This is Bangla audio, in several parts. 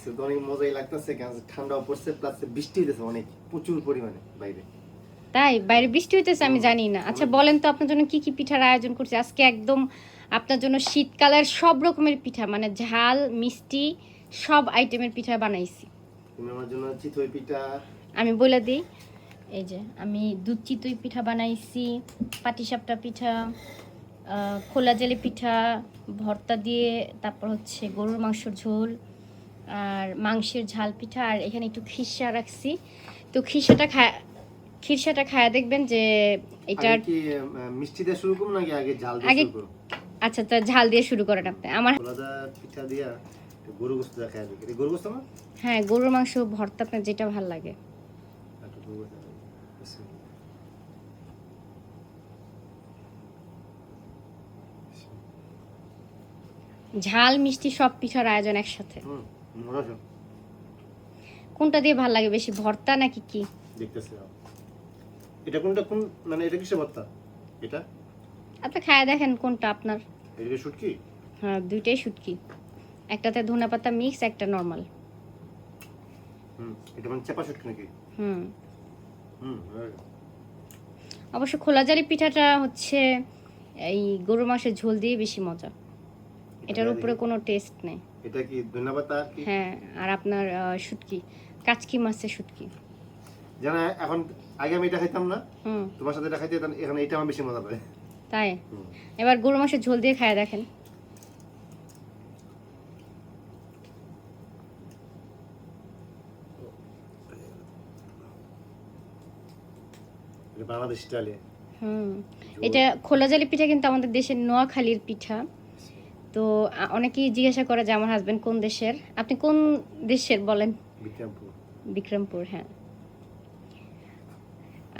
আজকে তো অনেক মজাই লাগতেছে, কারণ ঠান্ডাও পড়ছে, প্লাস বৃষ্টি হইতেছে অনেক, প্রচুর পরিমাণে বাইরে। তাই বাইরে বৃষ্টি হইতেছে? আমি জানি না। আচ্ছা বলেন তো আপনার জন্য কি কি পিঠার আয়োজন করছে আজকে? একদম আপনার জন্য শীতকালের সব রকমের পিঠা, মানে ঝাল মিষ্টি সব আইটেমের পিঠা বানাইছি। তুমি আমার জন্য চিতই পিঠা। আমি বলে দিই, এই যে আমি দুধ চিতই পিঠা বানাইছি, পাটিসাপটা পিঠা, খোলা জেলে পিঠা, ভর্তা দিয়ে, তারপর হচ্ছে গরুর মাংসের ঝোল আর মাংসের ঝাল পিঠা, আর এখানে একটু খিরসা রাখছি। তো খিরসাটা খায়া দেখবেন যে এটা কি মিষ্টি দিয়ে শুরু করব নাকি আগে ঝাল দিয়ে আগে। শুরু করব? আচ্ছা, তো ঝাল দিয়ে শুরু করেন আপনি। আমার খোলাদা পিঠা দিয়া একটু গরু গোশত দিয়ে খাই দিই। গরু গোশত না? হ্যাঁ, গরুর মাংস ভর্তা আপনার যেটা ভালো লাগে। একটু গরু গোশত দিয়ে। বিসমিল্লাহ। ঝাল মিষ্টি সব পিঠার আয়োজন একসাথে। মজা তো। কোনটা দিয়ে ভালো লাগে বেশি, ভর্তা নাকি কি? দেখতেছি এটা কোনটা, কোন মানে এটা কিসের ভর্তা? এটা আপনি খায়া দেখেন কোনটা আপনার। এটা শুটকি? হ্যাঁ, দুইটাই শুটকি, একটাতে ধনে পাতা মিক্স, একটা নর্মাল। এটা মানে চাপা শুটকি নাকি? হুম। right. অবশ্য খোলাজারি পিঠাটা হচ্ছে এই গরুর মাংসের ঝোল দিয়ে বেশি মজা, এটার উপরে কোনো টেস্ট নেই। এটা কি ধন্যবাদ আর কি? হ্যাঁ, আর আপনার শুটকি, কাচকি মাছের শুটকি। জানা এখন, আগে আমি এটা খাইতাম না, হুম। তোমার সাথে এটা খাইতে, এখন এটা আমার বেশি মজা লাগে। তাই এবার গরুর মাংসের ঝোল দিয়ে খায়া দেখেন। এটা বাংলাদেশ স্টাইলে। এটা খোলাজালি পিঠা কিন্তু আমাদের দেশের নোয়াখালীর পিঠা। তো অনেকেই জিজ্ঞাসা করে যে আমার হাজবেন্ড কোন দেশের। আপনি কোন দেশের বলেন? বিক্রমপুর। বিক্রমপুর, হ্যাঁ।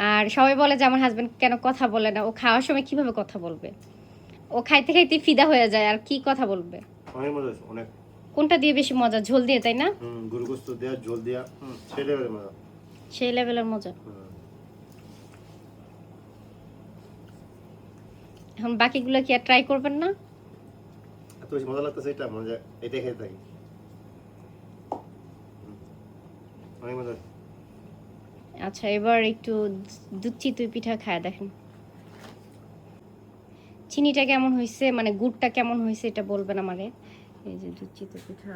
আর সবাই বলে যে আমার হাজবেন্ড কেন কথা বলে না, ও খাওয়ার সময় কিভাবে কথা বলবে? ও খাইতে খাইতে ফিদা হয়ে যায়, আর কি কথা বলবে? অনেক মজা হয়েছে, অনেক। কোনটা দিয়ে বেশি মজা? ঝোল দিয়ে, তাই না? গরু গোশত দেয়া, ঝোল দেয়া, সেই লেভেলের মজা। সেই লেভেলের মজা। এখন বাকিগুলো কি আর ট্রাই করবেন না? এত বেশি মজা লাগতেছে, এটা মজা, এটাই খেয়ে থাকি। অনেক মজা। আচ্ছা, এবার একটু দুধ চিতই পিঠা খায় দেখেন। চিনিটা কেমন হয়েছে, মানে গুড়টা কেমন হয়েছে এটা বলবেন আমারে। এই যে দুধ চিতই পিঠা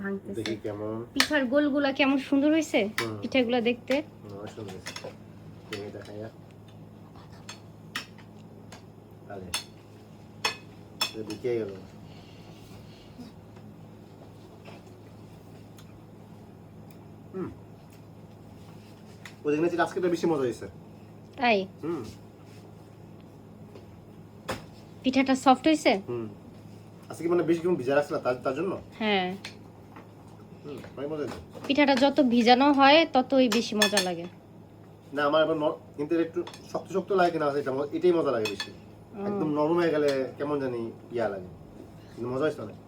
ভাঙতেছে, দেখি কেমন। পিঠার গোলগুলা কেমন সুন্দর হয়েছে, পিঠাগুলো দেখতে। সুন্দর হয়েছে। এটা খাইয়া আরে দেখে গেল। ওই দেখেছি আজকেটা বেশি মজা হয়েছে। তাই পিঠাটা সফট হয়েছে। আজকে মানে বেশি কেমন ভিজা রাখছিল তার জন্য। হ্যাঁ, অনেক মজা হয়েছে। পিঠাটা যত ভিজানো হয় ততই বেশি মজা লাগে। না আমার আবার কিন্তু একটু শক্ত শক্ত লাগে না, এটাই মজা লাগে বেশি। একদম নরম হয়ে গেলে কেমন জানি ইয়া লাগে, কিন্তু মজা হয়েছে অনেক।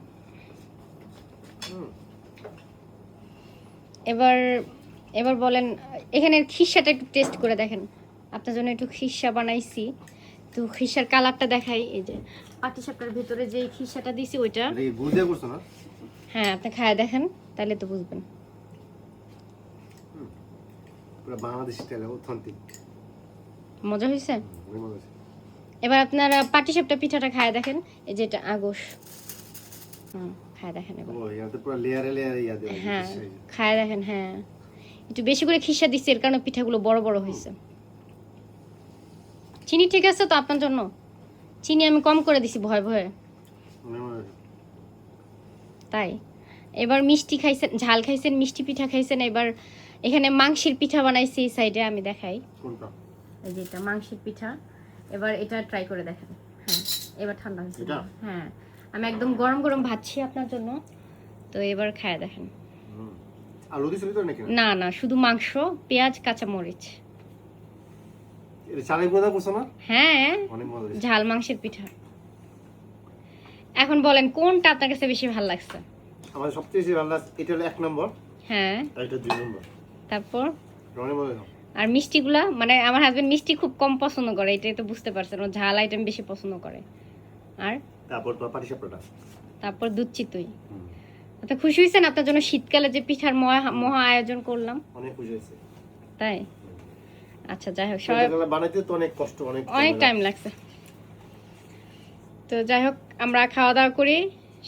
এবার এবার বলেন, এখানের খিরসাটা একটু টেস্ট করে দেখেন। আপনার জন্য একটু খিরসা বানাইছি, তো খিরসার কালারটা দেখাই। এই যে পাটিসাপটার ভিতরে যে খিরসাটা দিছি ওইটা। এটা কি গুড় দিয়ে করছো না? হ্যাঁ, আপনি খায়া দেখেন তাহলে তো বুঝবেন। পুরো বাংলাদেশি স্টাইলে অথেন্টিক। মজা হয়েছে। অনেক মজা হয়েছে। এবার আপনারা পাটিসাপটা পিঠাটা খায়া দেখেন। এই যে এটা আগস, খায়া দেখেন এবার। ও এটা তো পুরো লেয়ারে লেয়ারে ইয়া দেওয়া। হ্যাঁ, খায়া দেখেন। হ্যাঁ, একটু বেশি করে খিরসা দিচ্ছি, এর কারণে পিঠাগুলো বড় বড় হয়েছে। চিনি ঠিক আছে তো আপনার জন্য? চিনি আমি কম করে দিছি ভয়ে ভয়ে। তাই এবার মিষ্টি খাইছেন, ঝাল খাইছেন, মিষ্টি পিঠা খাইছেন। এবার এখানে মাংসের পিঠা বানাইছি এই সাইডে, আমি দেখাই। কোনটা? এই যে এটা মাংসের পিঠা। এবার এটা ট্রাই করে দেখেন। হ্যাঁ, এবার ঠান্ডা হয়েছে। হ্যাঁ, আমি একদম গরম গরম ভাজছি আপনার জন্য, তো এবার খায়া দেখেন। আলু দিছ ভিতরে নাকি? না না, শুধু মাংস, পেঁয়াজ, কাঁচা মরিচ। এটা চালের গুঁড়া করছো না? হ্যাঁ, অনেক মজা হয়েছে। ঝাল মাংসের পিঠা। এখন বলেন কোনটা আপনার কাছে বেশি ভালো লাগছে? আমার সবচেয়ে বেশি ভালো লাগছে এটা হলো 1 নম্বর। হ্যাঁ, আর এটা 2 নম্বর। তারপর অনেক মজা হয়েছে। আর মিষ্টিগুলা, মানে আমার হাজবেন্ড মিষ্টি খুব কম পছন্দ করে, এটাই তো বুঝতে পারছেন, ও ঝাল আইটেম বেশি পছন্দ করে। আর তারপর তো পাটিসাপটা। তারপর দুধ চিতই। আপনি খুশি হয়েছেন আপনার জন্য শীতকালে যে পিঠার মহা আয়োজন করলাম? অনেক খুশি হয়েছে। তাই? আচ্ছা, যাই হোক, সবাই বানাইতে তো অনেক কষ্ট, অনেক টাইম লাগছে। তো যাই হোক, আমরা খাওয়া দাওয়া করি,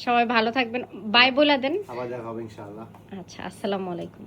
সবাই ভালো থাকবেন, বাই বলে দেন। আবার দেখা হবে ইনশাআল্লাহ। আচ্ছা, আসসালামু আলাইকুম।